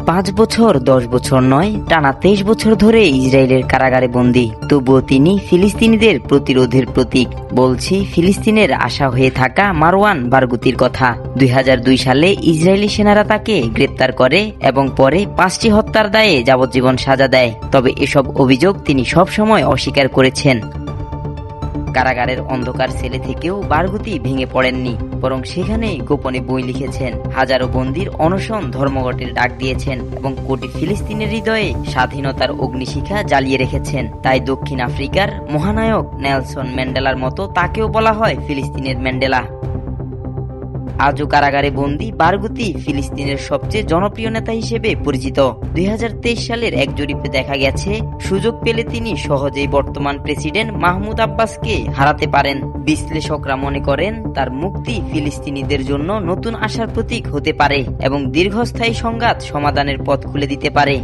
5 বছর 10 বছর নয়, টানা 23 বছর ধরে ইসরায়েলের কারাগারে বন্দী। তবুও তিনি ফিলিস্তিনিদের প্রতিরোধের প্রতীক। বলছি ফিলিস্তিনের আশা হয়ে থাকা মারওয়ান বারগুতির কথা। 2002 সালে ইসরায়েলি সেনারা তাকে গ্রেপ্তার করে এবং পরে 5টি হত্যার দায়ে যাবজ্জীবন সাজা দেয়। তবে এসব অভিযোগ তিনি সবসময় অস্বীকার করেছেন। কারাগারের অন্ধকার সেলে থেকেও বারগুতি ভেঙে পড়েননি, বরং সেখানে গোপনে বই লিখেছেন, হাজারো বন্দির অনশন ধর্মঘটের ডাক দিয়েছেন এবং কোটি ফিলিস্তিনের হৃদয়ে স্বাধীনতার অগ্নিশিখা জ্বালিয়ে রেখেছেন। তাই দক্ষিণ আফ্রিকার মহানায়ক নেলসন ম্যান্ডেলার মতো তাকেও বলা হয় ফিলিস্তিনের ম্যান্ডেলা। আজও কারাগারে বন্দী বারগুতি ফিলিস্তিনের সবচেয়ে জনপ্রিয় নেতা হিসেবে পরিচিত। 2023 সালের এক জরিপে দেখা গেছে, সুযোগ পেলে তিনি সহজেই বর্তমান প্রেসিডেন্ট মাহমুদ আব্বাসকে হারাতে পারেন। বিশ্লেষকরা মনে করেন তার মুক্তি ফিলিস্তিনিদের জন্য নতুন আশার প্রতীক হতে পারে এবং দীর্ঘস্থায়ী সংঘাত সমাধানের পথ খুলে দিতে পারে।